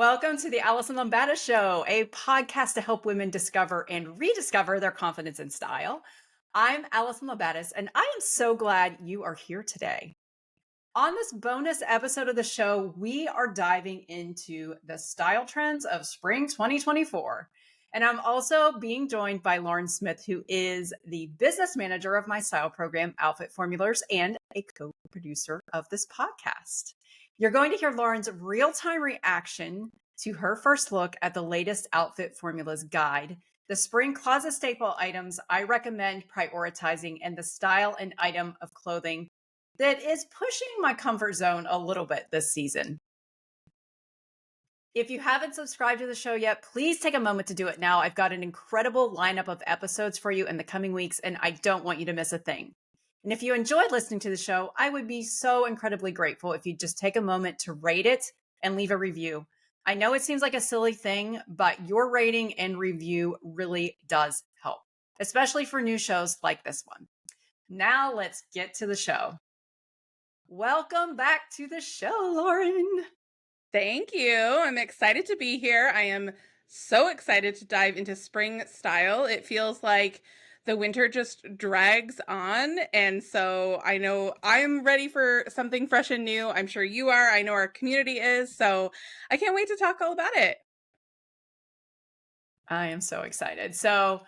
Welcome to the Alison Lumbatis Show, a podcast to help women discover and rediscover their confidence and style. I'm Alison Lumbatis, and I am so glad you are here today. On this bonus episode of the show, we are diving into the style trends of spring 2024. And I'm also being joined by Lauren Smith, who is the business manager of my style program, Outfit Formulas, and a co-producer of this podcast. You're going to hear Lauren's real-time reaction to her first look at the latest Outfit Formulas guide, the spring closet staple items I recommend prioritizing, and the style and item of clothing that is pushing my comfort zone a little bit this season. If you haven't subscribed to the show yet, please take a moment to do it now. I've got an incredible lineup of episodes for you in the coming weeks, and I don't want you to miss a thing. And if you enjoyed listening to the show, I would be so incredibly grateful if you'd just take a moment to rate it and leave a review. I know it seems like a silly thing, but your rating and review really does help, especially for new shows like this one. Now let's get to the show. Welcome back to the show, Lauren. Thank you. I'm excited to be here. I am so excited to dive into spring style. It feels like the winter just drags on. And so I know I'm ready for something fresh and new. I'm sure you are. I know our community is. So I can't wait to talk all about it. I am so excited. So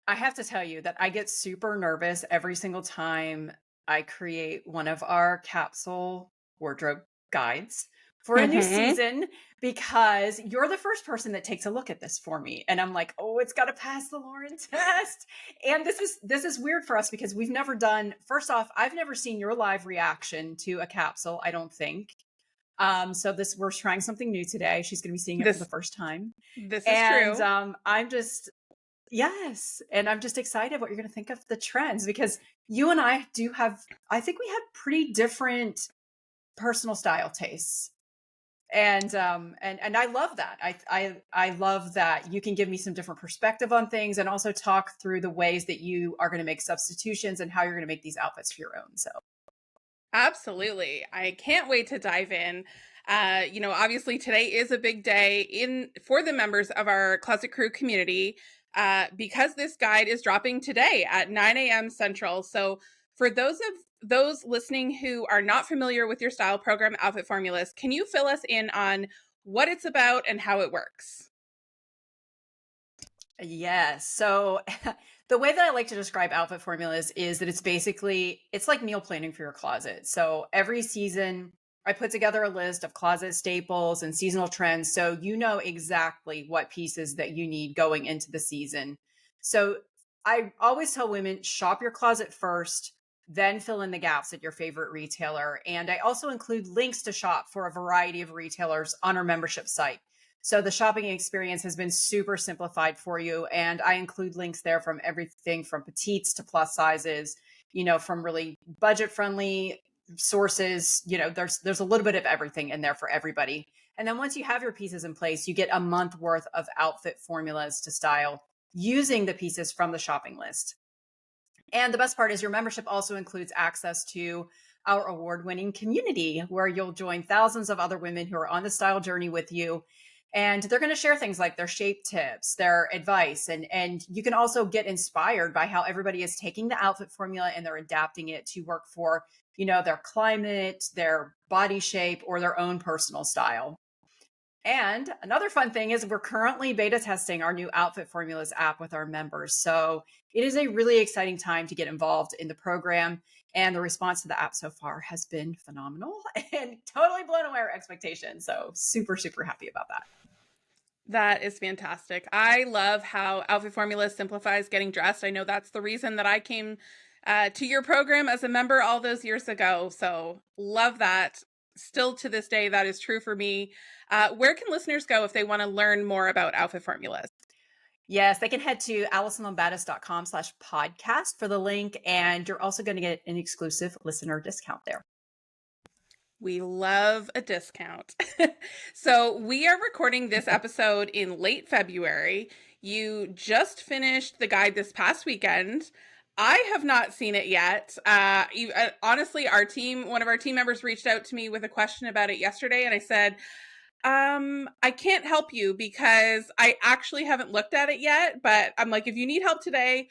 I have to tell you that I get super nervous every single time I create one of our capsule wardrobe guides for a new season, because you're the first person that takes a look at this for me. And I'm like, oh, it's got to pass the Lauren test. And this is weird for us because we've never done, first off, I've never seen your live reaction to a capsule, I don't think. So we're trying something new today. She's going to be seeing it for the first time. This is And true. Yes. And I'm just excited what you're going to think of the trends, because you and I I think we have pretty different personal style tastes. And I love that. I love that you can give me some different perspective on things and also talk through the ways that you are going to make substitutions and how you're going to make these outfits for your own. So Absolutely. I can't wait to dive in. Obviously today is a big day for the members of our Closet Crew community because this guide is dropping today at 9 a.m. Central. So for those listening who are not familiar with your style program, Outfit Formulas, can you fill us in on what it's about and how it works? yes. So the way that I like to describe Outfit Formulas is that it's like meal planning for your closet. So every season I put together a list of closet staples and seasonal trends, so you know exactly what pieces that you need going into the season. So I always tell women, shop your closet first, then fill in the gaps at your favorite retailer. And I also include links to shop for a variety of retailers on our membership site. So the shopping experience has been super simplified for you. And I include links there from everything from petites to plus sizes, from really budget friendly sources. There's a little bit of everything in there for everybody. And then once you have your pieces in place, you get a month worth of outfit formulas to style using the pieces from the shopping list. And the best part is your membership also includes access to our award-winning community, where you'll join thousands of other women who are on the style journey with you. And they're going to share things like their shape tips, their advice, and you can also get inspired by how everybody is taking the outfit formula and they're adapting it to work for, their climate, their body shape, or their own personal style. And another fun thing is we're currently beta testing our new Outfit Formulas app with our members. So it is a really exciting time to get involved in the program. And the response to the app so far has been phenomenal and totally blown away our expectations. So super, super happy about that. That is fantastic. I love how Outfit Formula simplifies getting dressed. I know that's the reason that I came to your program as a member all those years ago. So love that. Still to this day, that is true for me. Where can listeners go if they want to learn more about Outfit Formulas? Yes, they can head to alisonlumbatis.com/podcast for the link. And you're also going to get an exclusive listener discount there. We love a discount. So we are recording this episode in late February. You just finished the guide this past weekend. I have not seen it yet. Honestly, one of our team members reached out to me with a question about it yesterday, and I said, I can't help you because I actually haven't looked at it yet, but I'm like, if you need help today,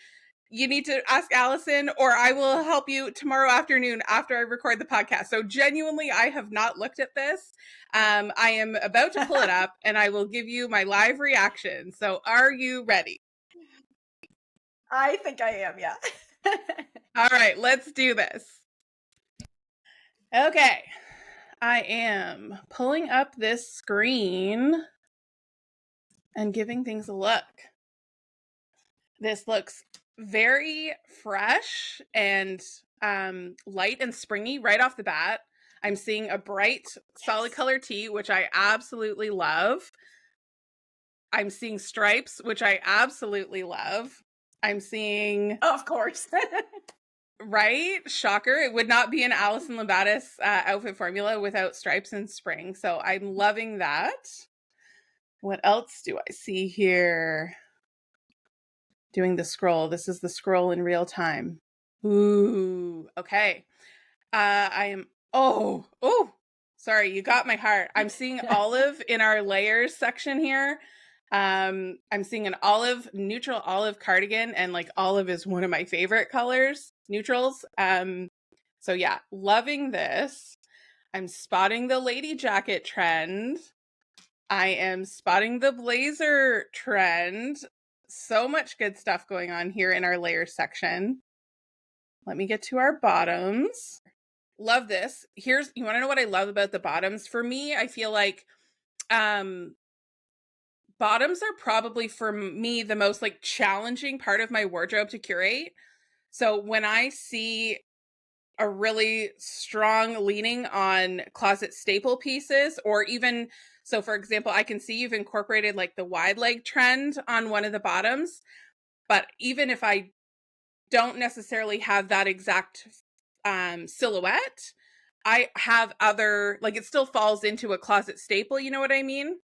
you need to ask Alison, or I will help you tomorrow afternoon after I record the podcast. So genuinely, I have not looked at this. I am about to pull it up and I will give you my live reaction. So are you ready? I think I am, yeah. All right, let's do this. Okay. I am pulling up this screen and giving things a look. This looks very fresh and light and springy right off the bat. I'm seeing a bright, solid color tee, which I absolutely love. I'm seeing stripes, which I absolutely love. I'm seeing... Of course. Right? Shocker. It would not be an Alison Lumbatis outfit formula without stripes and spring. So I'm loving that. What else do I see here? Doing the scroll. This is the scroll in real time. Ooh, okay. I am, oh, sorry, you got my heart. I'm seeing olive in our layers section here. I'm seeing an olive, neutral olive cardigan, and like olive is one of my favorite colors, neutrals. So yeah, loving this. I'm spotting the lady jacket trend. I am spotting the blazer trend. So much good stuff going on here in our layers section. Let me get to our bottoms. Love this. You want to know what I love about the bottoms? For me, I feel like bottoms are probably for me the most like challenging part of my wardrobe to curate. So when I see a really strong leaning on closet staple pieces, or even, so for example, I can see you've incorporated like the wide leg trend on one of the bottoms, but even if I don't necessarily have that exact silhouette, I have other, like it still falls into a closet staple, you know what I mean?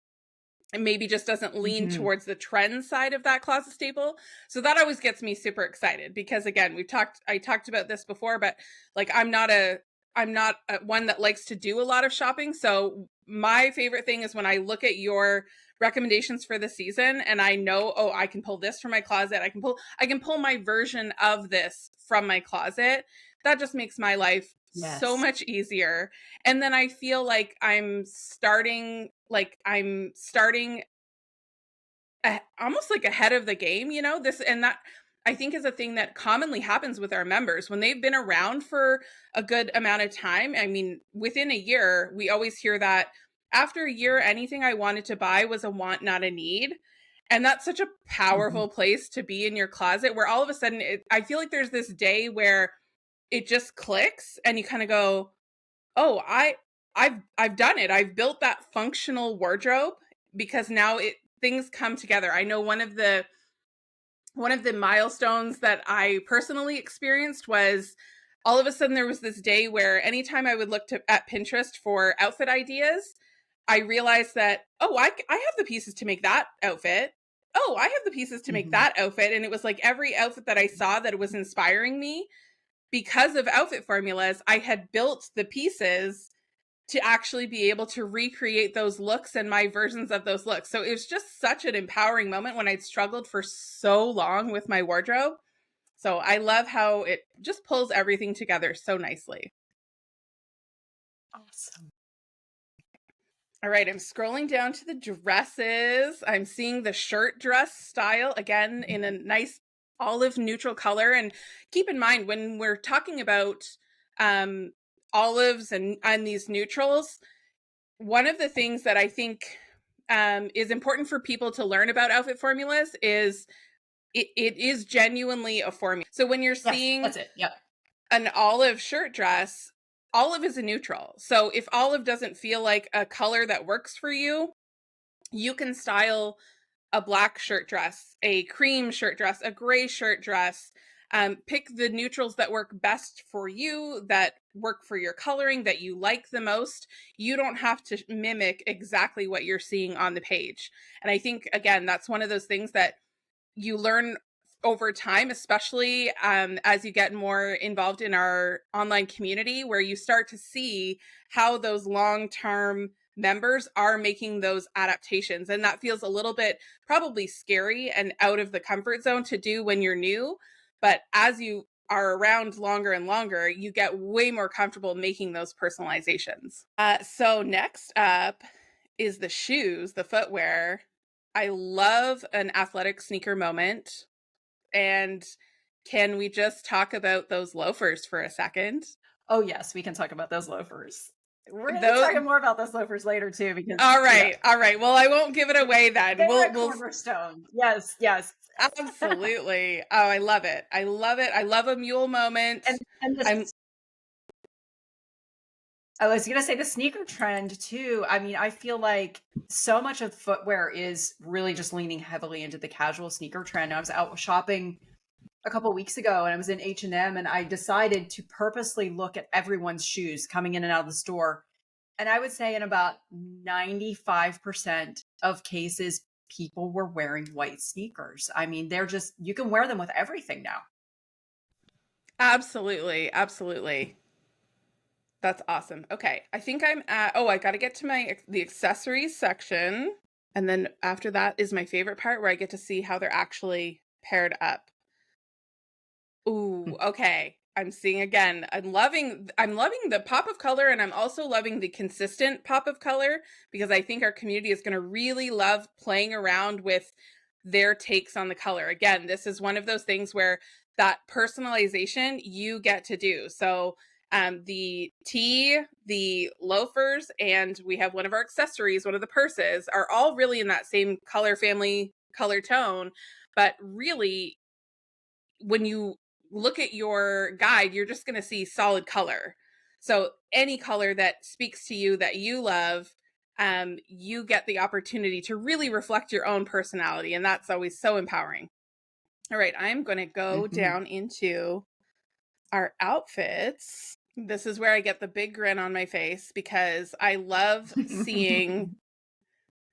And maybe just doesn't lean towards the trend side of that closet staple. So that always gets me super excited because again, I talked about this before, but like I'm not one that likes to do a lot of shopping. So my favorite thing is when I look at your recommendations for the season and I know, oh, I can pull this from my closet. I can pull my version of this from my closet. That just makes my life so much easier. And then I feel like I'm starting almost like ahead of the game, you know, this and that I think is a thing that commonly happens with our members when they've been around for a good amount of time. I mean, within a year, we always hear that after a year, anything I wanted to buy was a want, not a need. And that's such a powerful place to be in your closet where all of a sudden I feel like there's this day where it just clicks and you kind of go, oh, I've done it. I've built that functional wardrobe because now things come together. I know one of the milestones that I personally experienced was all of a sudden there was this day where anytime I would look at Pinterest for outfit ideas, I realized that, oh, I have the pieces to make that outfit. Oh, I have the pieces to make that outfit. And it was like every outfit that I saw that was inspiring me because of outfit formulas, I had built the pieces to actually be able to recreate those looks and my versions of those looks. So it was just such an empowering moment when I'd struggled for so long with my wardrobe. So I love how it just pulls everything together so nicely. Awesome. All right, I'm scrolling down to the dresses. I'm seeing the shirt dress style again in a nice olive neutral color. And keep in mind, when we're talking about olives and these neutrals, one of the things that I think is important for people to learn about outfit formulas is it is genuinely a formula. So when you're seeing that's it. Yep. an olive shirt dress, olive is a neutral. So if olive doesn't feel like a color that works for you, you can style a black shirt dress, a cream shirt dress, a gray shirt dress. Pick the neutrals that work best for you, that work for your coloring, that you like the most. You don't have to mimic exactly what you're seeing on the page. And I think, again, that's one of those things that you learn over time, especially as you get more involved in our online community, where you start to see how those long-term members are making those adaptations. And that feels a little bit probably scary and out of the comfort zone to do when you're new. But as you are around longer and longer, you get way more comfortable making those personalizations. So next up is the shoes, the footwear. I love an athletic sneaker moment. And can we just talk about those loafers for a second? Oh, yes, we can talk about those loafers. We're going to be Those, talking more about those loafers later too, because all yeah, right. Well, I won't give it away then. they're a We'll cornerstone. Yes, yes. absolutely. Oh, I love it. I love it. I love a mule moment. And I'm I was going to say the sneaker trend too. I mean, I feel like so much of footwear is really just leaning heavily into the casual sneaker trend. I was out shopping a couple weeks ago and I was in H&M and I decided to purposely look at everyone's shoes coming in and out of the store. And I would say in about 95% of cases, people were wearing white sneakers. I mean, they're just, you can wear them with everything now. absolutely. That's awesome. Okay. I think I'm at, I got to get to the accessories section. And then after that is my favorite part where I get to see how they're actually paired up. Ooh, okay. I'm seeing again. I'm loving the pop of color, and I'm also loving the consistent pop of color, because I think our community is going to really love playing around with their takes on the color. Again, this is one of those things where that personalization you get to do. So the tee, the loafers, and we have one of our accessories, one of the purses, are all really in that same color family, color tone. But really, when you look at your guide, you're just going to see solid color. So any color that speaks to you, that you love, you get the opportunity to really reflect your own personality. And that's always so empowering. All right, I'm going to go down into our outfits. This is where I get the big grin on my face, because I love seeing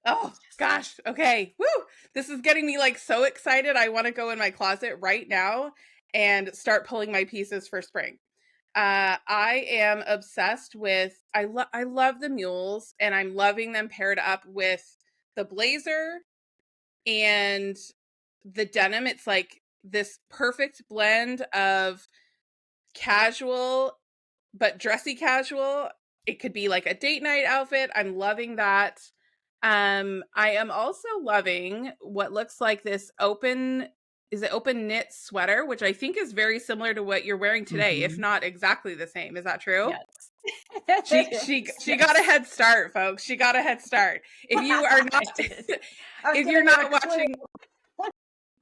oh gosh, okay. Woo! This is getting me like so excited. I want to go in my closet right now and start pulling my pieces for spring. I am obsessed with I love the mules, and I'm loving them paired up with the blazer and the denim. It's like this perfect blend of casual but dressy casual. It could be like a date night outfit. I'm loving that. I am also loving what looks like this open knit sweater, which I think is very similar to what you're wearing today, if not exactly the same. Is that true? Yes. She got a head start, folks. She got a head start. If you are not if you're not watching,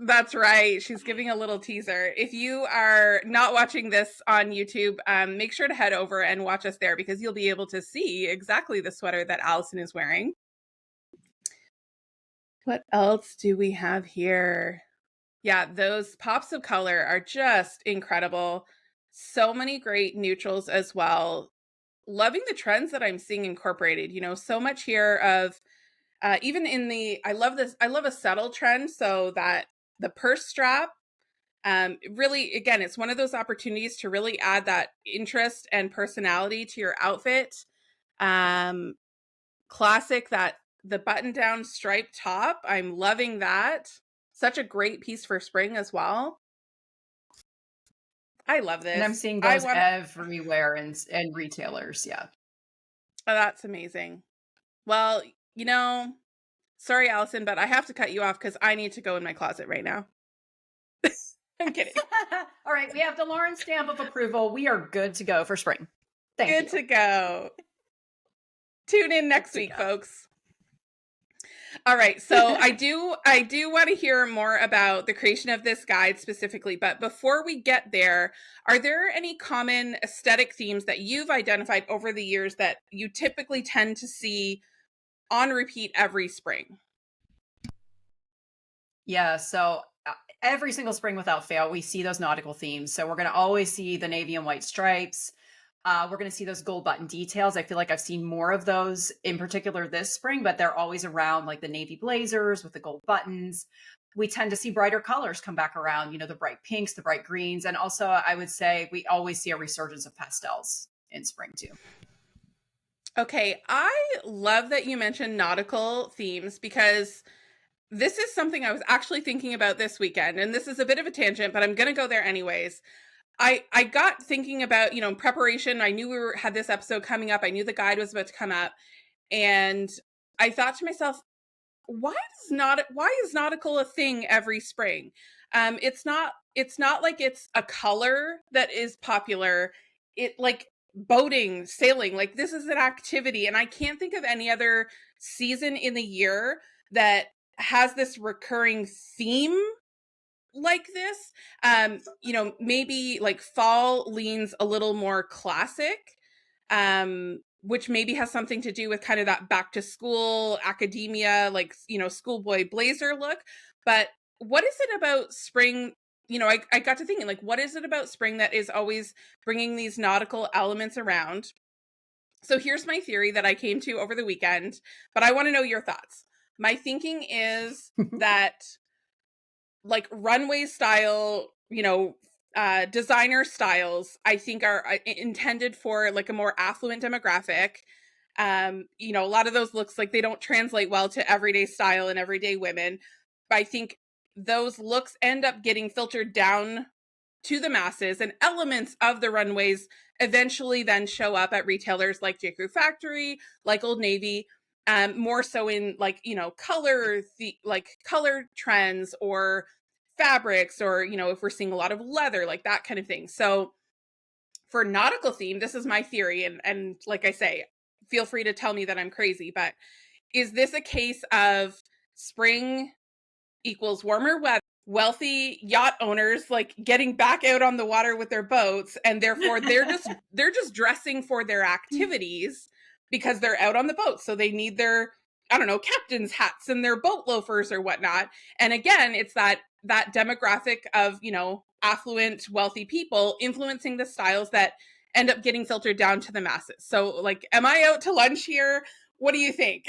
that's right. She's giving a little teaser. If you are not watching this on YouTube, make sure to head over and watch us there, because you'll be able to see exactly the sweater that Alison is wearing. What else do we have here? Yeah, those pops of color are just incredible. So many great neutrals as well. Loving the trends that I'm seeing incorporated. So much here of even in I love a subtle trend, so that the purse strap, really, again, it's one of those opportunities to really add that interest and personality to your outfit. Classic, that the button down striped top. I'm loving that. Such a great piece for spring as well. I love this. And I'm seeing those everywhere and retailers. Yeah. Oh, that's amazing. Well, sorry, Alison, but I have to cut you off because I need to go in my closet right now. I'm kidding. All right. We have the Lauren stamp of approval. We are good to go for spring. Thank you. Good to go. Tune in next week, folks. All right. So I do want to hear more about the creation of this guide specifically. But before we get there, are there any common aesthetic themes that you've identified over the years that you typically tend to see on repeat every spring? Yeah. So every single spring without fail, we see those nautical themes. So we're going to always see the navy and white stripes. We're going to see those gold button details. I feel like I've seen more of those in particular this spring, but they're always around, like the navy blazers with the gold buttons. We tend to see brighter colors come back around, the bright pinks, the bright greens. And also I would say we always see a resurgence of pastels in spring too. Okay, I love that you mentioned nautical themes because this is something I was actually thinking about this weekend, and this is a bit of a tangent, but I'm going to go there anyways. I got thinking about, in preparation, I knew had this episode coming up. I knew the guide was about to come up, and I thought to myself, why is nautical a thing every spring? It's not like it's a color that is popular. It like boating, sailing, like this is an activity, and I can't think of any other season in the year that has this recurring theme like this. Maybe like fall leans a little more classic, which maybe has something to do with kind of that back to school academia, like, schoolboy blazer look. But what is it about spring? I got to thinking, like, what is it about spring that is always bringing these nautical elements around? So here's my theory that I came to over the weekend, but I want to know your thoughts. My thinking is that like runway style, designer styles, I think are intended for like a more affluent demographic. A lot of those looks like they don't translate well to everyday style and everyday women. But I think those looks end up getting filtered down to the masses, and elements of the runways eventually then show up at retailers like J.Crew Factory, like Old Navy, more so in like, color trends or fabrics, or, if we're seeing a lot of leather, like that kind of thing. So for nautical theme, this is my theory. And like I say, feel free to tell me that I'm crazy, but is this a case of spring equals warmer weather, wealthy yacht owners like getting back out on the water with their boats, and therefore they're just dressing for their activities because they're out on the boat, so they need their, I don't know, captain's hats and their boat loafers or whatnot. And again, it's that demographic of, affluent wealthy people influencing the styles that end up getting filtered down to the masses. So like, am I out to lunch here? What do you think?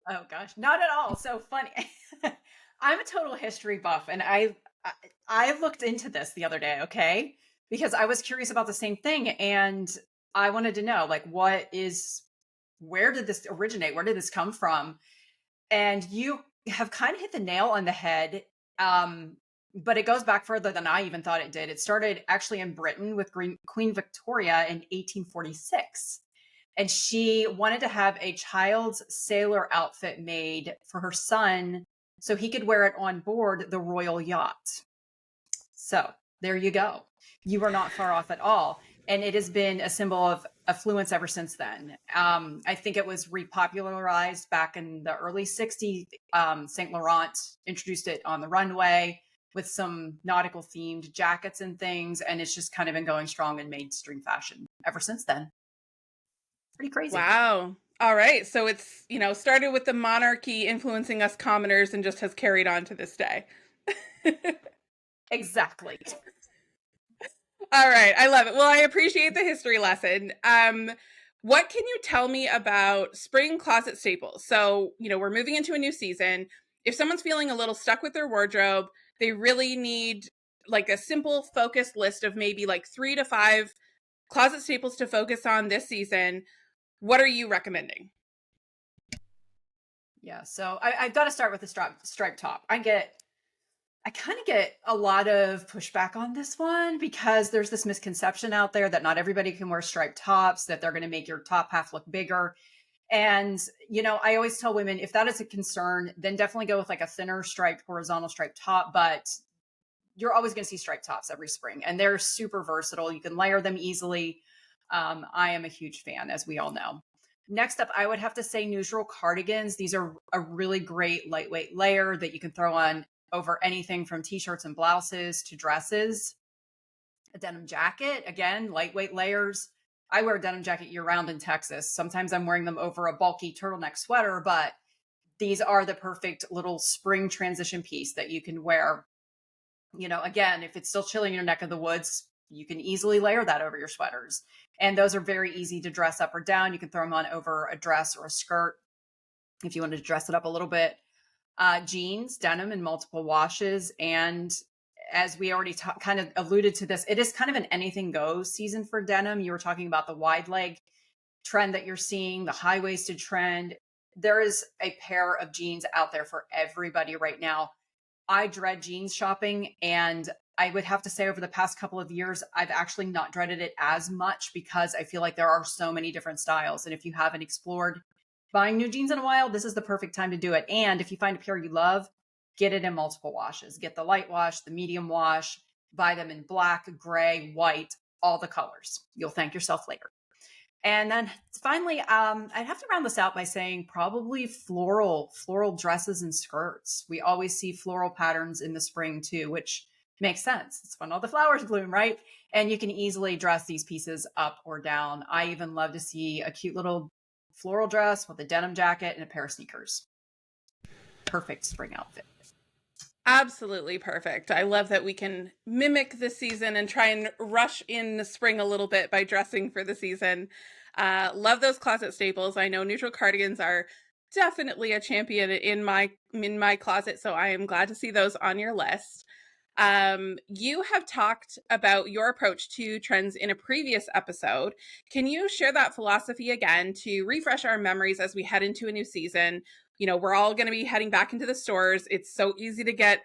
Oh gosh, not at all. So funny. I'm a total history buff, and I looked into this the other day, okay? Because I was curious about the same thing, and I wanted to know, like, where did this originate? Where did this come from? And you have kind of hit the nail on the head. But it goes back further than I even thought it did. It started actually in Britain with Queen Victoria in 1846. And she wanted to have a child's sailor outfit made for her son so he could wear it on board the royal yacht. So there you go. You were not far off at all. And it has been a symbol of affluence ever since then. I think it was repopularized back in the early 60s. St. Laurent introduced it on the runway with some nautical themed jackets and things. And it's just kind of been going strong in mainstream fashion ever since then. Pretty crazy. Wow. All right. So it's, started with the monarchy influencing us commoners and just has carried on to this day. Exactly. All right. I love it. Well, I appreciate the history lesson. What can you tell me about spring closet staples? So, we're moving into a new season. If someone's feeling a little stuck with their wardrobe, they really need like a simple focused list of maybe like 3 to 5 closet staples to focus on this season. What are you recommending? Yeah. So I've got to start with the striped top. I kind of get a lot of pushback on this one because there's this misconception out there that not everybody can wear striped tops, that they're going to make your top half look bigger. And, I always tell women, if that is a concern, then definitely go with like a thinner striped, horizontal striped top. But you're always going to see striped tops every spring, and they're super versatile. You can layer them easily. I am a huge fan, as we all know. Next up, I would have to say neutral cardigans. These are a really great lightweight layer that you can throw on over anything from t-shirts and blouses to dresses. A denim jacket, again, lightweight layers. I wear a denim jacket year round in Texas. Sometimes I'm wearing them over a bulky turtleneck sweater, but these are the perfect little spring transition piece that you can wear. Again, if it's still chilly in your neck of the woods, you can easily layer that over your sweaters. And those are very easy to dress up or down. You can throw them on over a dress or a skirt if you wanted to dress it up a little bit. Jeans, denim in multiple washes. And as we already kind of alluded to this, it is kind of an anything goes season for denim. You were talking about the wide leg. trend that you're seeing, the high-waisted trend. There is a pair of jeans out there for everybody right now. I dread jeans shopping, and I would have to say over the past couple of years, I've actually not dreaded it as much because I feel like there are so many different styles. And if you haven't explored buying new jeans in a while, this is the perfect time to do it. And if you find a pair you love, get it in multiple washes. Get the light wash, the medium wash, buy them in black, gray, white, all the colors. You'll thank yourself later. And then finally, I'd have to round this out by saying probably floral dresses and skirts. We always see floral patterns in the spring too, which makes sense. It's when all the flowers bloom, right? And you can easily dress these pieces up or down. I even love to see a cute little floral dress with a denim jacket and a pair of sneakers. Perfect spring outfit. Absolutely perfect. I love that we can mimic the season and try and rush in the spring a little bit by dressing for the season. Love those closet staples. I know neutral cardigans are definitely a champion in my closet, so I am glad to see those on your list. You have talked about your approach to trends in a previous episode. Can you share that philosophy again to refresh our memories as we head into a new season? You know, we're all going to be heading back into the stores. It's so easy to get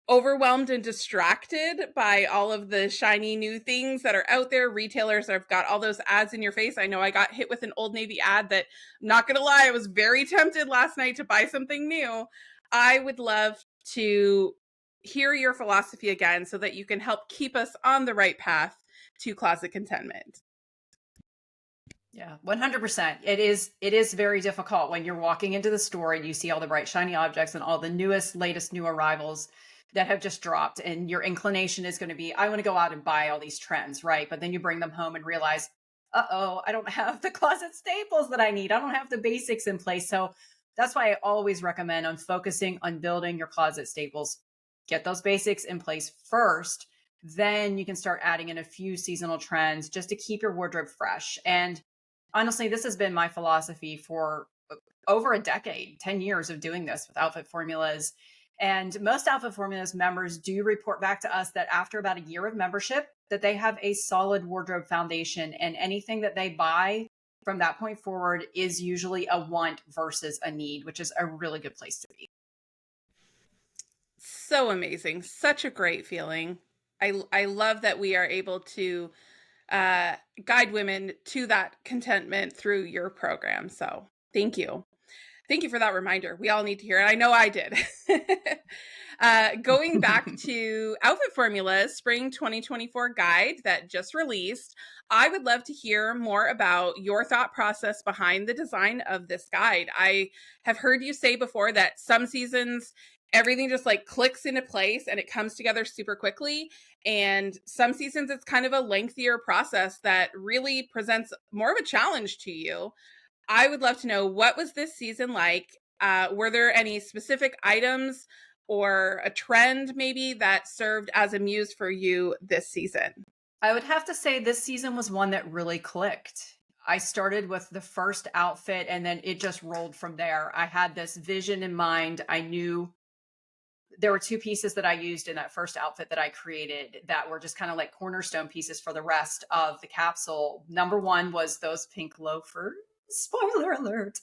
overwhelmed and distracted by all of the shiny new things that are out there. Retailers have got all those ads in your face. I know I got hit with an Old Navy ad that, not going to lie, I was very tempted last night to buy something new. I would love to hear your philosophy again so that you can help keep us on the right path to closet contentment. Yeah, 100%. It is very difficult when you're walking into the store and you see all the bright shiny objects and all the latest new arrivals that have just dropped, and your inclination is going to be, I want to go out and buy all these trends, right? But then you bring them home and realize, uh-oh, I don't have the closet staples that I need. I don't have the basics in place. So that's why I always recommend on focusing on building your closet staples. Get those basics in place first. Then you can start adding in a few seasonal trends just to keep your wardrobe fresh. And honestly, this has been my philosophy for over a decade, 10 years of doing this with Outfit Formulas. And most Outfit Formulas members do report back to us that after about a year of membership, that they have a solid wardrobe foundation, and anything that they buy from that point forward is usually a want versus a need, which is a really good place to be. So amazing. Such a great feeling. I love that we are able to guide women to that contentment through your program. So thank you. Thank you for that reminder. We all need to hear it. I know I did. Going back to Outfit Formula's Spring 2024 guide that just released, I would love to hear more about your thought process behind the design of this guide. I have heard you say before that some seasons, everything just like clicks into place and it comes together super quickly. And some seasons, it's kind of a lengthier process that really presents more of a challenge to you. I would love to know, what was this season like? Were there any specific items or a trend maybe that served as a muse for you this season? I would have to say this season was one that really clicked. I started with the first outfit and then it just rolled from there. I had this vision in mind. I knew there were two pieces that I used in that first outfit that I created that were just kind of like cornerstone pieces for the rest of the capsule. Number one was those pink loafers. Spoiler alert.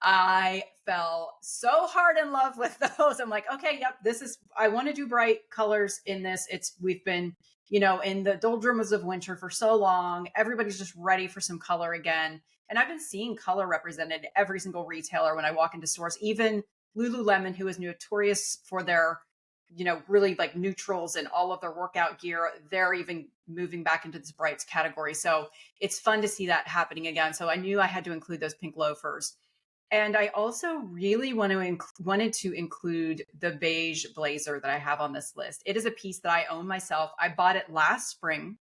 I fell so hard in love with those. I'm like, okay, yep, I want to do bright colors in this. We've been, in the doldrums of winter for so long. Everybody's just ready for some color again. And I've been seeing color represented every single retailer when I walk into stores, even Lululemon, who is notorious for their, really like neutrals and all of their workout gear. They're even moving back into this brights category. So it's fun to see that happening again. So I knew I had to include those pink loafers. And I also really wanted to include the beige blazer that I have on this list. It is a piece that I own myself. I bought it last spring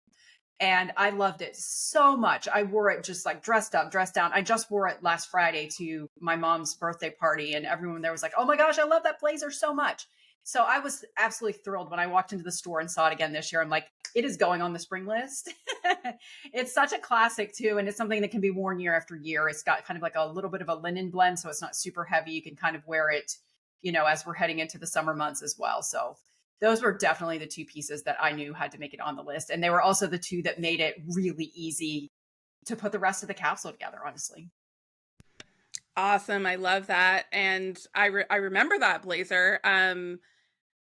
and I loved it so much. I wore it just like dressed up, dressed down. I just wore it last Friday to my mom's birthday party, and everyone there was like, oh my gosh, I love that blazer so much. So I was absolutely thrilled when I walked into the store and saw it again this year. I'm like, it is going on the spring list. It's such a classic too. And it's something that can be worn year after year. It's got kind of like a little bit of a linen blend, so it's not super heavy. You can kind of wear it, as we're heading into the summer months as well. So those were definitely the two pieces that I knew had to make it on the list. And they were also the two that made it really easy to put the rest of the capsule together, honestly. Awesome. I love that. And I remember that blazer.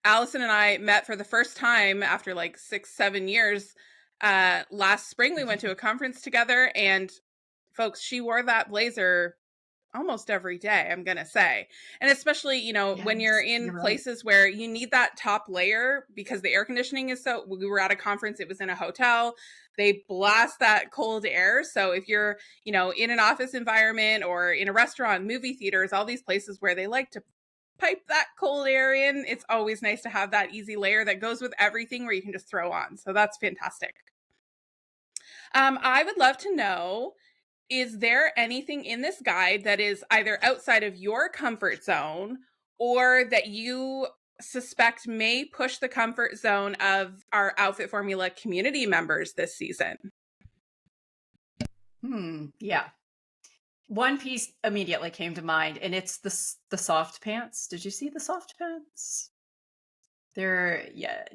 Alison and I met for the first time after like 6, 7 years. Last spring, we went to a conference together, and folks, she wore that blazer almost every day, I'm going to say. And especially, when you're Yes, in you're right. places where you need that top layer because the air conditioning is so, we were at a conference, it was in a hotel. They blast that cold air. So if you're, in an office environment or in a restaurant, movie theaters, all these places where they like to pipe that cold air in, it's always nice to have that easy layer that goes with everything where you can just throw on. So that's fantastic. I would love to know, is there anything in this guide that is either outside of your comfort zone or that you suspect may push the comfort zone of our Outfit Formula community members this season? Yeah. One piece immediately came to mind, and it's the soft pants. Did you see the soft pants? They're yeah.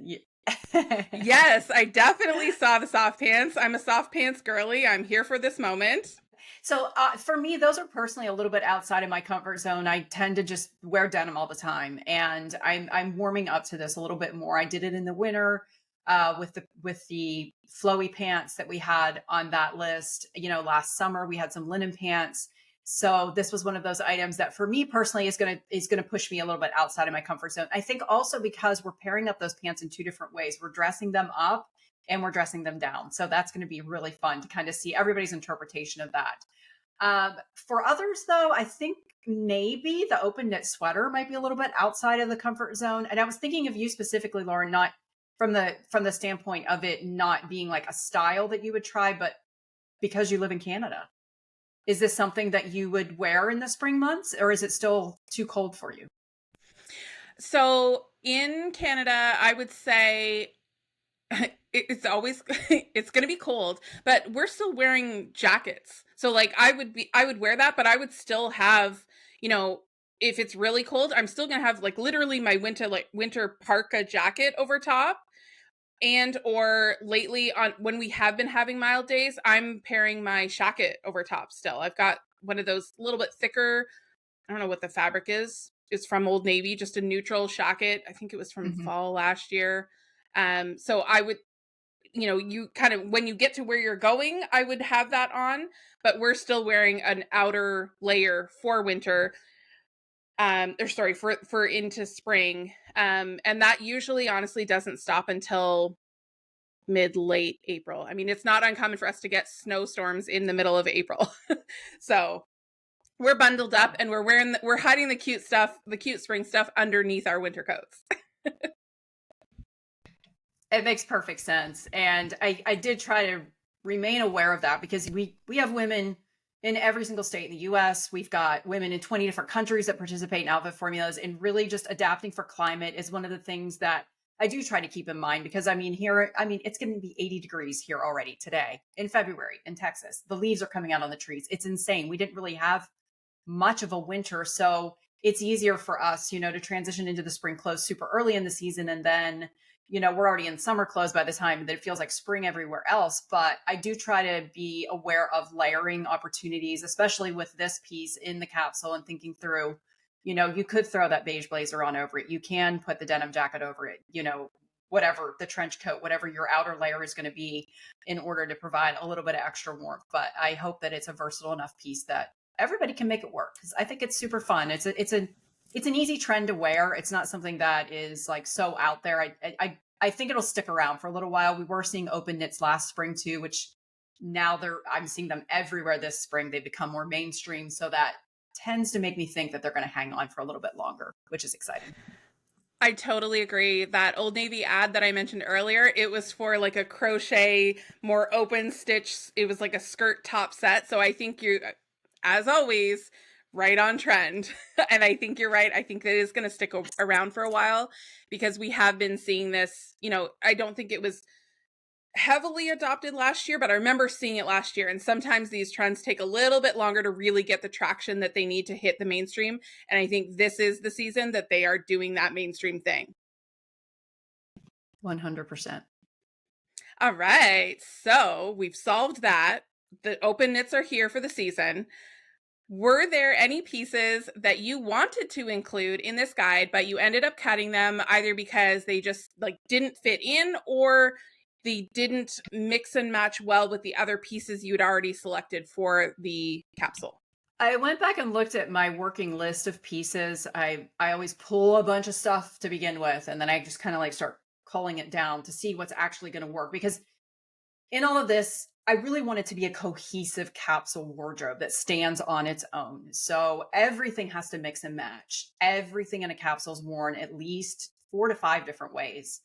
Yes, I definitely saw the soft pants. I'm a soft pants girly. I'm here for this moment. So for me, those are personally a little bit outside of my comfort zone. I tend to just wear denim all the time, and I'm warming up to this a little bit more. I did it in the winter with the flowy pants that we had on that list. Last summer we had some linen pants. So this was one of those items that for me personally is gonna push me a little bit outside of my comfort zone. I think also because we're pairing up those pants in two different ways. We're dressing them up and we're dressing them down. So that's going to be really fun to kind of see everybody's interpretation of that. For others, though, I think maybe the open knit sweater might be a little bit outside of the comfort zone. And I was thinking of you specifically, Lauren, not from the standpoint of it not being like a style that you would try, but because you live in Canada. Is this something that you would wear in the spring months, or is it still too cold for you? So in Canada, I would say it's always it's going to be cold, but we're still wearing jackets. So like I would wear that, but I would still have, if it's really cold, I'm still going to have like literally my winter parka jacket over top. And or lately on when we have been having mild days, I'm pairing my shacket over top still. I've got one of those little bit thicker, I don't know what the fabric is. It's from Old Navy, just a neutral shacket. I think it was from Mm-hmm. fall last year. So I would, you kind of, when you get to where you're going, I would have that on, but we're still wearing an outer layer for winter, or sorry, for into spring. And that usually honestly doesn't stop until late April. I mean, it's not uncommon for us to get snowstorms in the middle of April. So we're bundled up and we're hiding the cute spring stuff underneath our winter coats. It makes perfect sense. And I did try to remain aware of that because we have women in every single state in the US. We've got women in 20 different countries that participate in outfit formulas, and really just adapting for climate is one of the things that I do try to keep in mind because it's going to be 80 degrees here already today in February in Texas. The leaves are coming out on the trees. It's insane. We didn't really have much of a winter. So it's easier for us, to transition into the spring clothes super early in the season. And then, we're already in summer clothes by the time that it feels like spring everywhere else. But I do try to be aware of layering opportunities, especially with this piece in the capsule and thinking through, you could throw that beige blazer on over it. You can put the denim jacket over it, whatever the trench coat, whatever your outer layer is going to be in order to provide a little bit of extra warmth. But I hope that it's a versatile enough piece that everybody can make it work because I think it's super fun. It's an easy trend to wear. It's not something that is like so out there. I think it'll stick around for a little while. We were seeing open knits last spring too, which now I'm seeing them everywhere this spring. They become more mainstream, so that tends to make me think that they're going to hang on for a little bit longer, which is exciting. I totally agree. That Old Navy ad that I mentioned earlier, it was for like a crochet, more open stitch. It was like a skirt top set. So I think you, as always, right on trend. And I think you're right. I think that is going to stick around for a while because we have been seeing this. I don't think it was heavily adopted last year, but I remember seeing it last year. And sometimes these trends take a little bit longer to really get the traction that they need to hit the mainstream. And I think this is the season that they are doing that mainstream thing. 100%. All right. So we've solved that. the open knits are here for the season. Were there any pieces that you wanted to include in this guide, but you ended up cutting them either because they just like didn't fit in, or they didn't mix and match well with the other pieces you'd already selected for the capsule? I went back and looked at my working list of pieces. I always pull a bunch of stuff to begin with, and then I just kind of like start culling it down to see what's actually going to work. Because in all of this, I really want it to be a cohesive capsule wardrobe that stands on its own. So everything has to mix and match. Everything in a capsule is worn at least 4 to 5 different ways.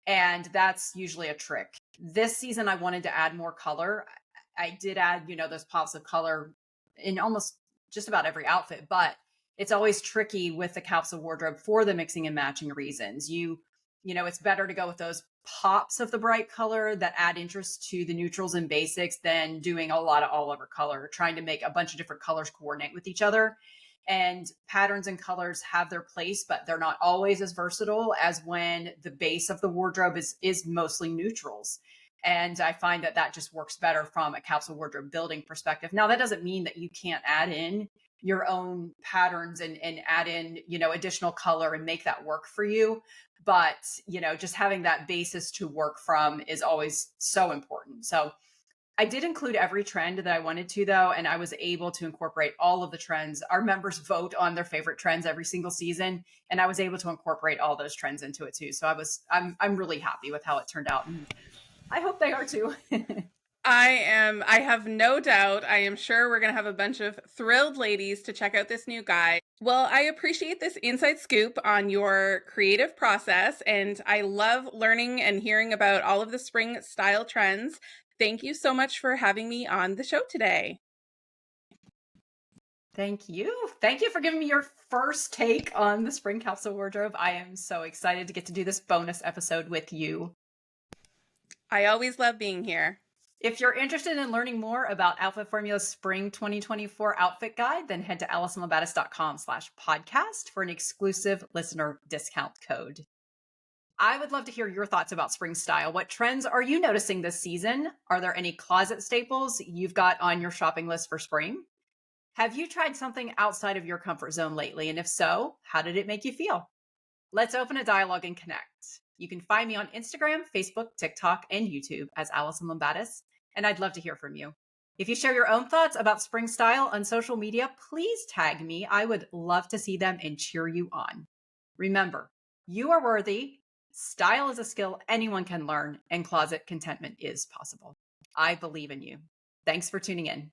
And that's usually a trick. This season, I wanted to add more color. I did add, those pops of color in almost just about every outfit, but it's always tricky with the capsule wardrobe for the mixing and matching reasons. It's better to go with those pops of the bright color that add interest to the neutrals and basics than doing a lot of all over color, trying to make a bunch of different colors coordinate with each other. And patterns and colors have their place, but they're not always as versatile as when the base of the wardrobe is mostly neutrals. And I find that just works better from a capsule wardrobe building perspective. Now, that doesn't mean that you can't add in your own patterns and add in, additional color and make that work for you. But, just having that basis to work from is always so important. So I did include every trend that I wanted to, though, and I was able to incorporate all of the trends. Our members vote on their favorite trends every single season, and I was able to incorporate all those trends into it too. So I'm really happy with how it turned out, and I hope they are too. I have no doubt. I am sure we're going to have a bunch of thrilled ladies to check out this new guide. Well, I appreciate this inside scoop on your creative process, and I love learning and hearing about all of the spring style trends. Thank you so much for having me on the show today. Thank you. Thank you for giving me your first take on the spring capsule wardrobe. I am so excited to get to do this bonus episode with you. I always love being here. If you're interested in learning more about Outfit Formula's Spring 2024 outfit guide, then head to AlisonLumbatis.com/podcast for an exclusive listener discount code. I would love to hear your thoughts about spring style. What trends are you noticing this season? Are there any closet staples you've got on your shopping list for spring? Have you tried something outside of your comfort zone lately? And if so, how did it make you feel? Let's open a dialogue and connect. You can find me on Instagram, Facebook, TikTok, and YouTube as Alison Lumbatis, and I'd love to hear from you. If you share your own thoughts about spring style on social media, please tag me. I would love to see them and cheer you on. Remember, you are worthy. Style is a skill anyone can learn, and closet contentment is possible. I believe in you. Thanks for tuning in.